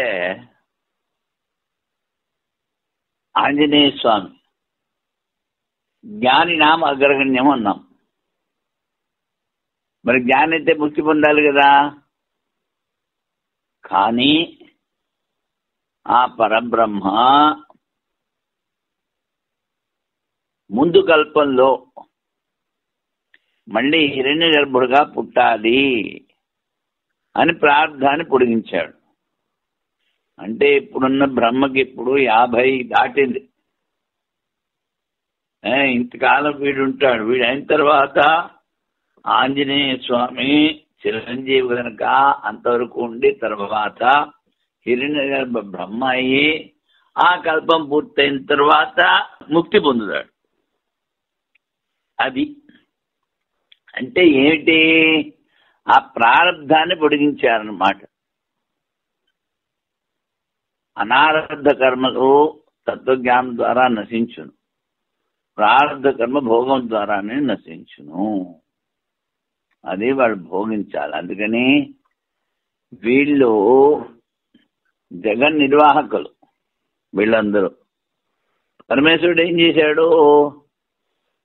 ఆంజనేయ స్వామి జ్ఞానినాం అగ్రగణ్యం అన్నాం. మరి జ్ఞాని అయితే ముక్తి పొందాలి కదా. కానీ ఆ పరబ్రహ్మ ముందు కల్పంలో మళ్ళీ హిరణ్య గర్భుడుగా పుట్టాలి అని ప్రార్థాన్ని పొడిగించాడు. అంటే ఇప్పుడున్న బ్రహ్మకి ఇప్పుడు 50 దాటింది. ఇంతకాలం వీడు ఉంటాడు. వీడు అయిన తర్వాత ఆంజనేయ స్వామి చిరంజీవి కనుక అంతవరకు ఉండి తర్వాత హిరణ్య గర్భ బ్రహ్మ అయ్యి ఆ కల్పం పూర్తయిన తర్వాత ముక్తి పొందుతాడు. అది అంటే ఏమిటి? ఆ ప్రారంధాన్ని పొడిగించారన్నమాట. అనారబ్ధ కర్మలు తత్వజ్ఞానం ద్వారా నశించును, ప్రారంధ కర్మ భోగం ద్వారానే నశించును. అది వాళ్ళు భోగించాలి. అందుకని వీళ్ళు జగన్ నిర్వాహకులు. వీళ్ళందరూ పరమేశ్వరుడు ఏం చేశాడు?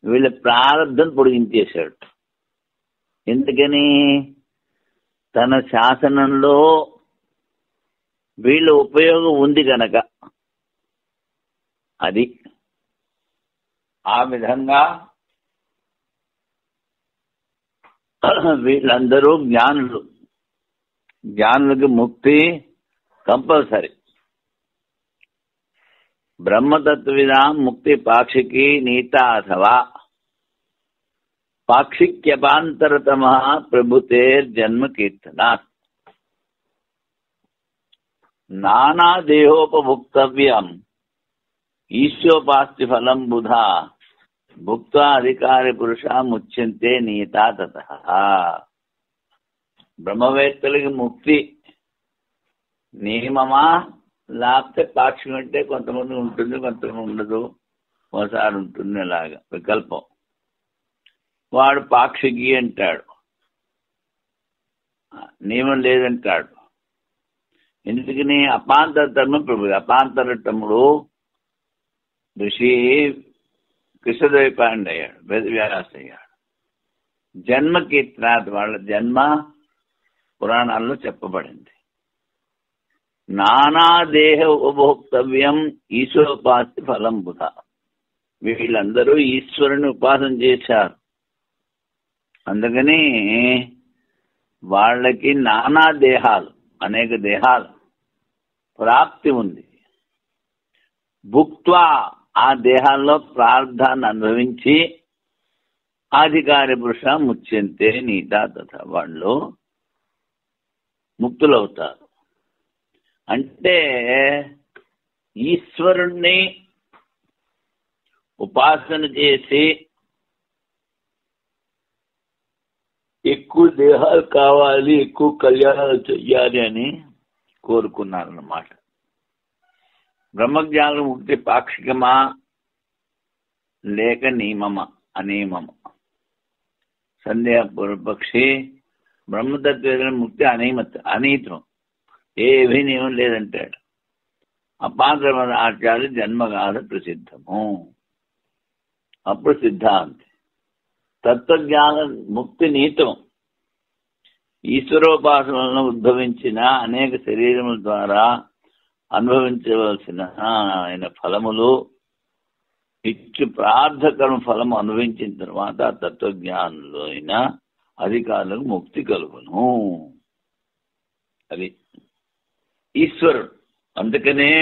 వీళ్ళ ప్రారంధం పొడిగించేశాడు. ఎందుకని? తన శాసనంలో వీళ్ళ ఉపయోగం ఉంది కనుక. అది ఆ విధంగా వీళ్ళందరూ జ్ఞానులు. జ్ఞానులకి ముక్తి కంపల్సరీ. బ్రహ్మతత్వవిదాం ముక్తి పాక్షికి నీత అథవా పాక్షిక్యపాంతరతమ ప్రభుతేర్జన్మ కీర్తనాత్ నానా దేహోపభుక్తవ్యం ఈశ్వోపాస్తి ఫలం బుధా భుక్త్వా అధికారి పురుష ముచ్యంతే నీతా తతః. బ్రహ్మవేత్తలకి ముక్తి నియమమా లేకపోతే పాక్షికం అంటే కొంతమంది ఉంటుంది, కొంతమంది ఉండదు, ఒకసారి ఉంటుంది, అలాగా వికల్పం. వాడు పాక్షికి అంటాడు, నియమం లేదంటాడు. ఎందుకని? అపాంతరతము ప్రభు. అపాంతరతముడు ఋషి కృష్ణద్వైపాయనుడు అయ్యాడు, వేదవ్యాస అయ్యాడు. జన్మ కీర్తనాథ్, వాళ్ళ జన్మ పురాణాల్లో చెప్పబడింది. నానా దేహ ఉపభోక్తవ్యం ఈశ్వరోపాస్తి ఫలం బుధ. వీళ్ళందరూ ఈశ్వరుని ఉపాసన చేశారు. అందుకని వాళ్ళకి నానా దేహాలు, అనేక దేహాలు ప్రాప్తి ఉంది. భుక్త్వా, ఆ దేహాల్లో ప్రార్థాన్ని అనుభవించి అధికారి పురుష ముచ్యంతే నీతా తథ, వాళ్ళు ముక్తులవుతారు. అంటే ఈశ్వరుణ్ణి ఉపాసన చేసి ఎక్కువ దేహాలు కావాలి, ఎక్కువ కళ్యాణాలు చెయ్యాలి అని కోరుకున్నారన్నమాట. బ్రహ్మజ్ఞానం ముక్తి పాక్షికమా లేక నియమమా? అనియమమా? సందేహ పూర్వపక్షి బ్రహ్మతత్వ ముక్తి అనీతం, ఏమీ నియమం లేదంటాడు. అపాంతరమైన ఆచార్య జన్మగాథ ప్రసిద్ధము. అప్పుడు సిద్ధాంతి తత్వజ్ఞాన ముక్తి నీతం. ఈశ్వరోపాసనలను ఉద్భవించిన అనేక శరీరముల ద్వారా అనుభవించవలసిన ఆయన ఫలములు ఇచ్చు ప్రార్థకర్మ ఫలము అనుభవించిన తర్వాత తత్వజ్ఞానులు అయిన అధికారులకు ముక్తి కలుగును. అది ఈశ్వరుడు. అందుకనే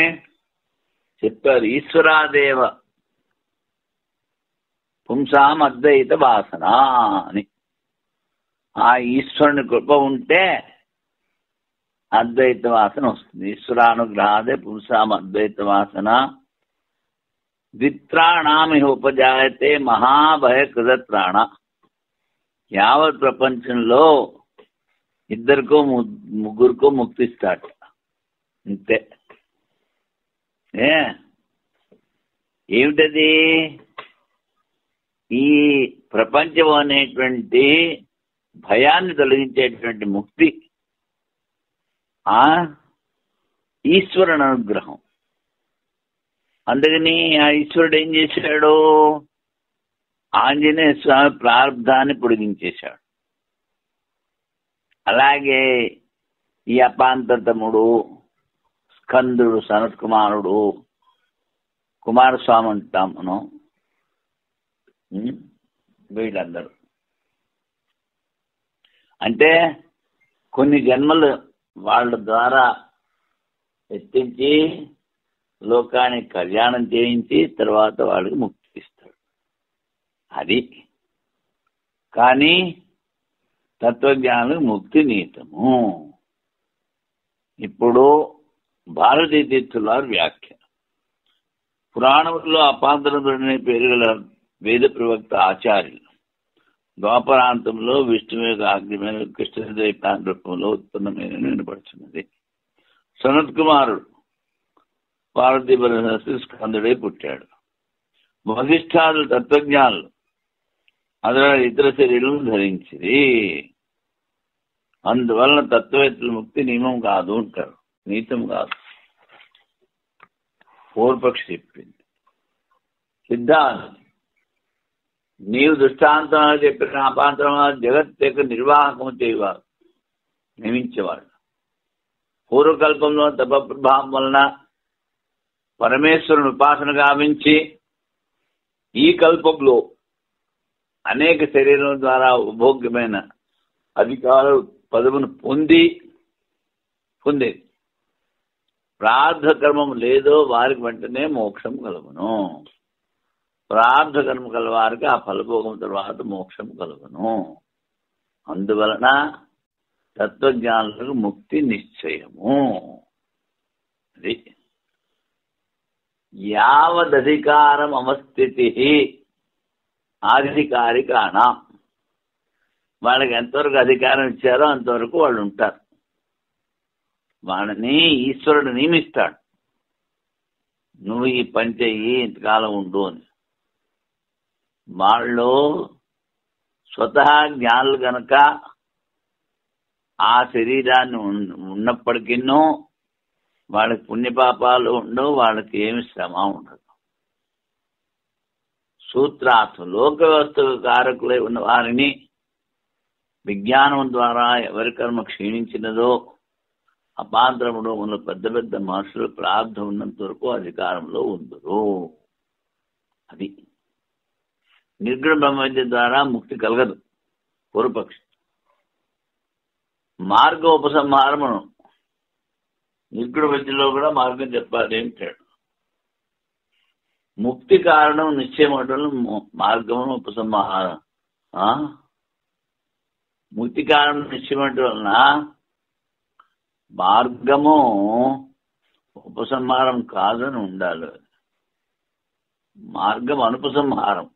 చెప్పారు, ఈశ్వరాదేవ పుంసాం అద్వైత వాసన అని. ఆ ఈశ్వరుని కృప ఉంటే అద్వైత వాసన వస్తుంది. ఈశ్వరానుగ్రహాదే పుంసాం అద్వైత వాసన. ద్విత్రాణామిహ ఉపజాయతే మహాభయకృతత్రాణ. యావత్ ప్రపంచంలో ఇద్దరికో ముగ్గురికో ముక్తిస్తాడు, అంతే. ఏమిటది? ఈ ప్రపంచం అనేటువంటి భయాన్ని తొలగించేటువంటి ముక్తి ఈశ్వరుని అనుగ్రహం. అందుకని ఆ ఈశ్వరుడు ఏం చేశాడు? ఆంజనేయ స్వామి ప్రారంధాన్ని పొడిగించేశాడు. అలాగే ఈ అపాంతతముడు, స్కందుడు, సనత్ కుమారుడు, కుమారస్వామి అంటాం మనం, వీళ్ళందరూ అంటే కొన్ని జన్మలు వాళ్ళ ద్వారా ఎత్తించి లోకానికి కళ్యాణం చేయించి తర్వాత వాళ్ళకి ముక్తి ఇస్తాడు. అది కానీ తత్వజ్ఞానులకు ముక్తి నీతము. ఇప్పుడు భారతీ తీర్థుల వ్యాఖ్య. పురాణంలో అపాంతరుడనే పేరు గల వేద ప్రవక్త ఆచార్యులు ద్వాపరాంతంలో విష్ణువు యొక్క ఆజ్ఞ మీద కృష్ణదేవ రూపంలో ఉత్పన్నమైన వినపడుతున్నది. సనత్ కుమారుడు పార్వతీ స్కందుడై పుట్టాడు. వశిష్ఠాదులు తత్వజ్ఞానులు అందులో ఇతర శరీరం ధరించింది. అందువలన తత్వవేత్తల ముక్తి నియమం కాదు అంటారు, నీతం కాదు. పూర్వపక్షి చెప్పింది. సిద్ధాంతం, నీవు దృష్టాంతంగా చెప్పిన అపాంతరం జగత్ యొక్క నిర్వాహకం చేయవారు, నియమించేవాడు. పూర్వకల్పంలో తపప్రభావం వలన పరమేశ్వరుని ఉపాసన గావించి ఈ కల్పంలో అనేక శరీరం ద్వారా ఉపభోగ్యమైన అధికార పదవును పొందేది. ప్రార్థ కర్మం లేదో వారికి వెంటనే మోక్షం కలుగును. ప్రార్థ కర్మ కలవారికి ఆ ఫలభోగం తర్వాత మోక్షం కలుగును. అందువలన తత్వజ్ఞానులకు ముక్తి నిశ్చయము. అది యావదధికారం అవస్థితి ఆధికారికాణ, వాళ్ళకి ఎంతవరకు అధికారం ఇచ్చారో అంతవరకు వాళ్ళు ఉంటారు. వాళ్ళని ఈశ్వరుడు నియమిస్తాడు, నువ్వు ఈ పని చెయ్యి, ఇంతకాలం ఉండు అని. వాళ్ళు స్వతహా జ్ఞానులు కనుక ఆ శరీరాన్ని ఉన్నప్పటికీనూ వాళ్ళకి పుణ్యపాపాలు ఉండవు, వాళ్ళకి ఏమి శ్రమ ఉండదు. సూత్రార్థం, లోక వ్యవస్థకు కారకులై ఉన్న వారిని విజ్ఞానం ద్వారా ఎవరి కర్మ క్షీణించినదో అపాంతరముడు ఉన్న పెద్ద పెద్ద మనుషులు ప్రార్థన ఉన్నంత వరకు అధికారంలో ఉందరు. అది నిర్గుణ బ్రహ్మవిద్య ద్వారా ముక్తి కలగదు. పూర్వపక్షి మార్గ ఉపసంహారమును నిర్గుణ విద్యలో కూడా మార్గం చెప్పాలి అంటాడు. ముక్తి కారణం నిశ్చయమటం మార్గమును ఉపసంహారం. ముక్తి కారణం నిశ్చయమటం వలన మార్గము ఉపసంహారం కాదని ఉండాలి. మార్గం అనుపసంహారం.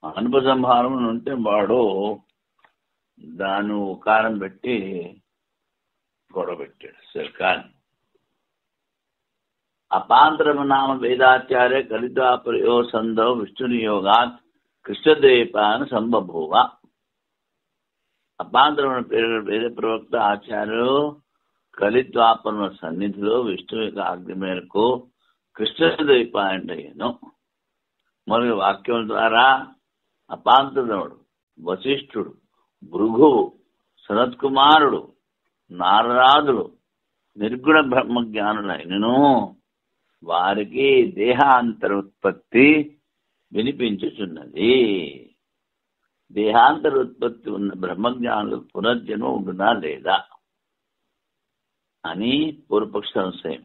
అనుపసంహారం ఉంటే వాడు దాన్ని ఉకారం పెట్టి గొడవ పెట్టాడు. సరే, కానీ అపాంతరము నామ వేదాచార్య కలితాపరయో సంధో విష్ణునియోగాత్ కృష్ణద్వైపాన సంబభూవ. అపాంతరమైన పేరు వేద ప్రవక్త ఆచార్యులు కలిద్వాపన సన్నిధిలో విష్ణువు యొక్క ఆజ్ఞ మేరకు కృష్ణద్వైపాయను మొదటి వాక్యం ద్వారా అపాంతరుడు, వశిష్ఠుడు, భృగువు, సనత్కుమారుడు, నారదాదులు నిర్గుణ బ్రహ్మజ్ఞానులైనను వారికి దేహాంతరోత్పత్తి వినిపించుచున్నది. దేహాంతరోత్పత్తి ఉన్న బ్రహ్మజ్ఞానులు పునర్జన్మ ఉండునా లేదా అని పూర్వపక్ష సంశయం.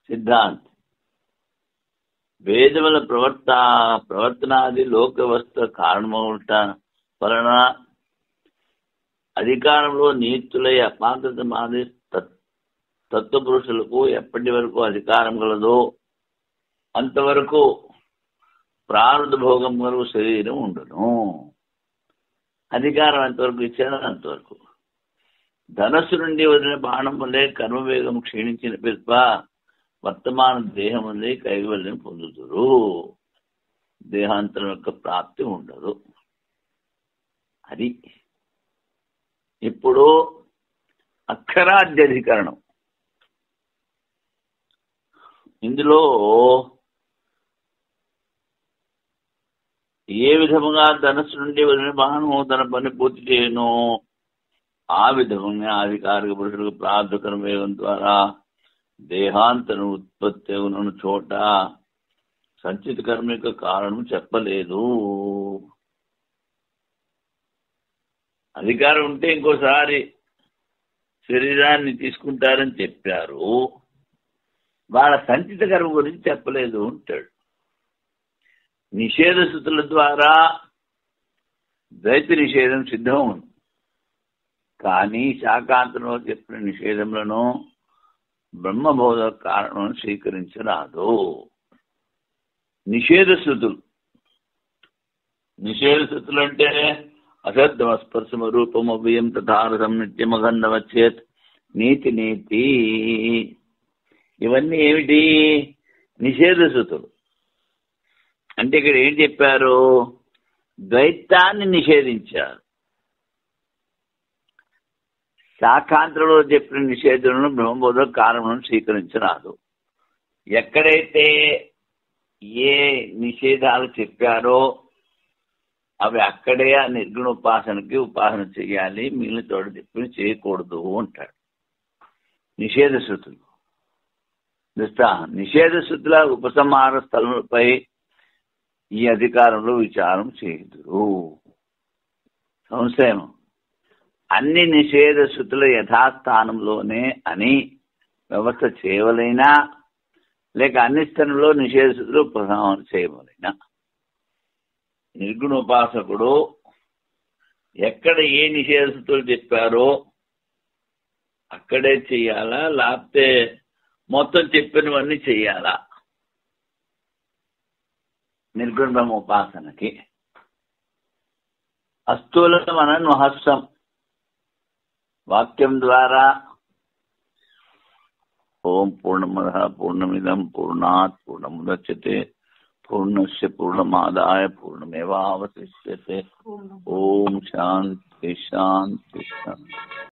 సిద్ధాంతి, వేదముల ప్రవర్తనాది లోక వ్యవస్థ కారణమవుట వలన అధికారంలో నియుక్తులై అపాంతమాది తత్వపురుషులకు ఎప్పటి వరకు అధికారం కలదో అంతవరకు ప్రారంభ భోగం వరకు శరీరం ఉండును. అధికారం ఎంతవరకు ఇచ్చాడో అంతవరకు. ధనస్సు నుండి వదిలిన బాణం వల్లే కర్మవేగం క్షీణించిన పిల్ప వర్తమాన దేహం వల్లే కైవల్యం పొందుతురు. దేహాంతరం యొక్క ప్రాప్తి ఉండదు. అది ఇప్పుడు అక్షరాధ్యధికరణం. ఇందులో ఏ విధముగా ధనస్సు నుండి వదిలిన బాణము తన పని పూర్తి చేయను, ఆ విధముగా అధికారిక పురుషులకు ప్రార్థకర వేగం ద్వారా దేహాంతను ఉత్పత్తి అవును చోట సంచిత కర్మ యొక్క కారణం చెప్పలేదు. అధికారం ఉంటే ఇంకోసారి శరీరాన్ని తీసుకుంటారని చెప్పారు, వాళ్ళ సంచిత కర్మ గురించి చెప్పలేదు అంటాడు. నిషేధ స్థుతుల ద్వారా ద్వైత నిషేధం సిద్ధం ఉంది, కానీ శాకాంతంలో చెప్పిన నిషేధములను బ్రహ్మబోధ కారణం స్వీకరించరాదు. నిషేధ స్థుతులు అంటే అసద్ధమస్పర్శమ రూపము వ్యయం తథారథం నిత్యమగంధవచ్చేత్ నీతి నీతి, ఇవన్నీ ఏమిటి? నిషేధ స్థుతులు. అంటే ఇక్కడ ఏం చెప్పారు? ద్వైతాన్ని నిషేధించారు. శాఖాంతరంలో చెప్పిన నిషేధులను బ్రహ్మబోధ కారణం స్వీకరించరాదు. ఎక్కడైతే ఏ నిషేధాలు చెప్పారో అవి అక్కడే ఆ నిర్గుణ ఉపాసనకి ఉపాసన చేయాలి, మిగిలిన చోట చెప్పి చేయకూడదు అంటాడు. నిషేధ శృతులు నిషేధ శృతుల ఉపసంహార స్థలములపై ఈ అధికారంలో విచారం చేయుదురు. సంశయం, అన్ని నిషేధ శృతుల యథాస్థానంలోనే అని వ్యవస్థ చేయవలైనా, లేక అన్ని స్థలంలో నిషేధ శృతులు ఉపసంహారం చేయవలైనా, నిర్గుణోపాసకుడు ఎక్కడ ఏ నిషేధ శృతులు చెప్పారో అక్కడే చెయ్యాలా, లేకపోతే మొత్తం చెప్పినవన్నీ చెయ్యాలా? నిర్గుణ బ్రహ్మ ఉపాసనకి అస్థూలం అనన్వహస్సం వాక్యం ద్వారా ఓం పూర్ణమదః పూర్ణమిదం పూర్ణాత్ పూర్ణముదచ్యతే పూర్ణస్య పూర్ణమాదాయ పూర్ణమేవావశిష్యతే. ఓం శాంతి శాంతి శాంతి.